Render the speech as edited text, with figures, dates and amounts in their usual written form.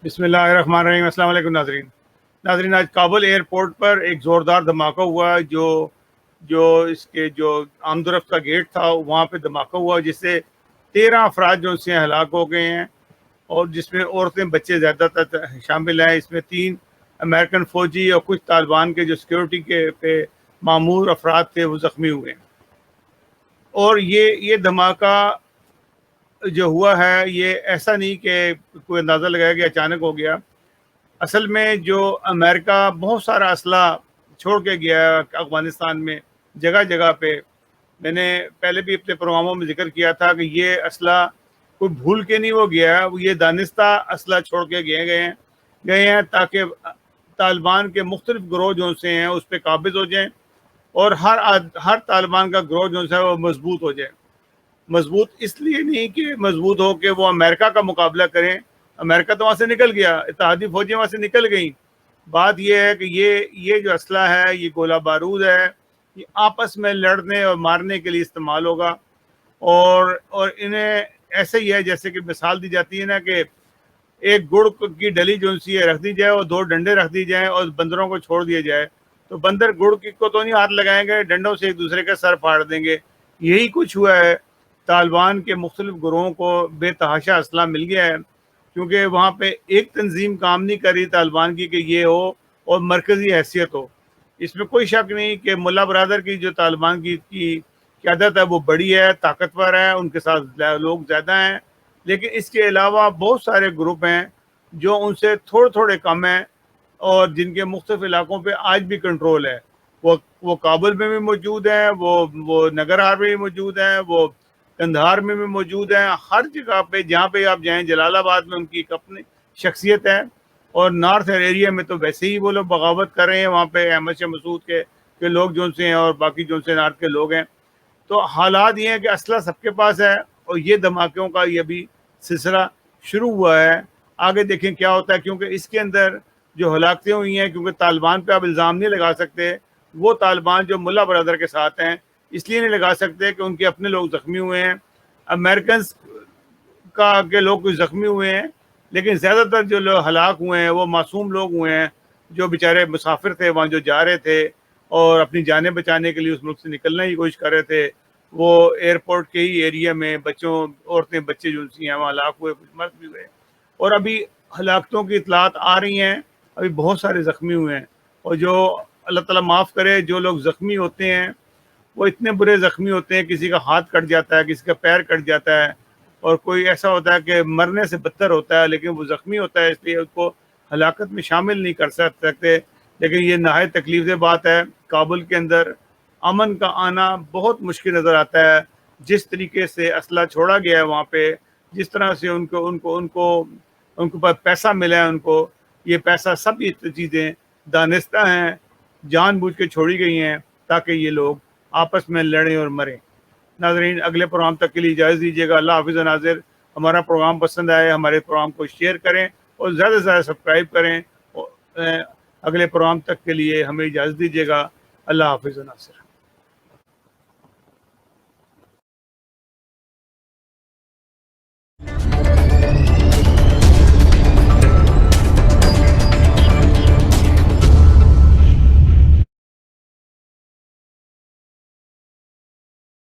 बिस्मिल्लाहिर्रहमानिर्रहीम। अस्सलाम वालेकुम नाजरीन, आज काबुल एयरपोर्ट पर एक ज़ोरदार धमाका हुआ। जो जो इसके जो आमदरफ्त का गेट था वहाँ पे धमाका हुआ, जिससे 13 अफराद जो उससे हलाक हो गए हैं, और जिसमें औरतें बच्चे ज़्यादातर शामिल हैं। इसमें 3 अमेरिकन फ़ौजी और कुछ तालिबान के जो सिक्योरिटी के पे मामूर अफराद थे वो ज़ख्मी हुए हैं। और ये धमाका जो हुआ है, ये ऐसा नहीं कि कोई अंदाज़ा लगाया कि अचानक हो गया। असल में जो अमेरिका बहुत सारा असला छोड़ के गया है अफगानिस्तान में, जगह जगह पे। मैंने पहले भी अपने प्रोग्रामों में जिक्र किया था कि ये असला कोई भूल के नहीं वो गया है, ये दानिस्ता असला छोड़ के गए हैं ताकि तालिबान के मुख्तलिफ ग्रोह जो से हैं उस पर काबिज हो जाएं, और हर तालिबान का ग्रोह जो है वो मजबूत हो जाए। मजबूत इसलिए नहीं कि मजबूत हो कि वो अमेरिका का मुकाबला करें, अमेरिका तो वहाँ से निकल गया, इत्तेहादी फौजें वहाँ से निकल गई। बात यह है कि ये जो असला है, ये गोला बारूद है, ये आपस में लड़ने और मारने के लिए इस्तेमाल होगा। और इन्हें ऐसे ही है जैसे कि मिसाल दी जाती है ना, कि एक गुड़ की डली जो सी है रख दी जाए और 2 डंडे रख दी जाए और बंदरों को छोड़ दिया जाए, तो बंदर गुड़ की को तो नहीं हाथ लगाएंगे, डंडों से एक दूसरे का सर फाड़ देंगे। यही कुछ हुआ है। तालिबान के मुख्तलिफ ग्रोहों को बेतहाशा असला मिल गया है, क्योंकि वहाँ पे एक तंजीम काम नहीं कर रही तालिबान की कि ये हो और मरकज़ी हैसियत हो। इसमें कोई शक नहीं कि मुल्ला बरादर की जो तालिबान की क़यादत है वो बड़ी है, ताकतवर है, उनके साथ लोग ज़्यादा हैं। लेकिन इसके अलावा बहुत सारे ग्रुप हैं जो उनसे थोड़े थोड़े कम हैं, और जिनके मुख्तलिफ इलाकों पे आज भी कंट्रोल है। वो काबुल में भी मौजूद हैं, वो नगरहार में भी मौजूद हैं, वो कंधार में भी मौजूद हैं। हर जगह पे जहाँ पे आप जाएं, जलालाबाद में उनकी एक अपनी शख्सियत है, और नॉर्थ एरिया में तो वैसे ही वो लोग बगावत कर रहे हैं। वहाँ पे अहमद शाह मसूद के लोग जो से हैं और बाकी जो से नॉर्थ के लोग हैं। तो हालात ये हैं कि असला सबके पास है, और ये धमाकों का ये भी सिलसिला शुरू हुआ है। आगे देखें क्या होता है, क्योंकि इसके अंदर जो हलाकतें हुई हैं, क्योंकि तालिबान पे आप इल्ज़ाम नहीं लगा सकते। वो तालिबान जो मुल्ला बरदर के साथ हैं इसलिए नहीं लगा सकते कि उनके अपने लोग ज़ख्मी हुए हैं, अमेरिकन का के लोग कुछ ज़ख्मी हुए हैं, लेकिन ज़्यादातर जो लोग हलाक हुए हैं वो मासूम लोग हुए हैं, जो बेचारे मुसाफिर थे, वहाँ जो जा रहे थे और अपनी जानें बचाने के लिए उस मुल्क से निकलने की कोशिश कर रहे थे। वो एयरपोर्ट के ही एरिया में औरतें बच्चे जो सी हैं वहाँ हलाक हुए, कुछ मर भी हुए। और अभी हलाकतों की इतलात आ रही हैं, अभी बहुत सारे ज़ख्मी हुए हैं। और जो अल्लाह ताला माफ़ करे, जो लोग ज़ख्मी होते हैं वो इतने बुरे ज़ख्मी होते हैं, किसी का हाथ कट जाता है, किसी का पैर कट जाता है, और कोई ऐसा होता है कि मरने से बदतर होता है, लेकिन वो ज़ख्मी होता है इसलिए उसको हलाकत में शामिल नहीं कर सकते। लेकिन ये नहायत तकलीफ से बात है। काबुल के अंदर अमन का आना बहुत मुश्किल नज़र आता है। जिस तरीके से असला छोड़ा गया है वहाँ पे, जिस तरह से उनको उनको उनको उनको पास पैसा मिला है, उनको ये पैसा, सब ये चीज़ें दानिस्ता हैं, जानबूझ के छोड़ी गई हैं ताकि ये लोग आपस में लड़ें और मरें। नाज़रीन, अगले प्रोग्राम तक के लिए इजाज़त दीजिएगा। अल्लाह हाफ़िज़ नाज़िर। हमारा प्रोग्राम पसंद आए, हमारे प्रोग्राम को शेयर करें और ज़्यादा से ज़्यादा सब्सक्राइब करें। अगले प्रोग्राम तक के लिए हमें इजाज़त दीजिएगा। अल्लाह हाफ़िज़ नाज़िर।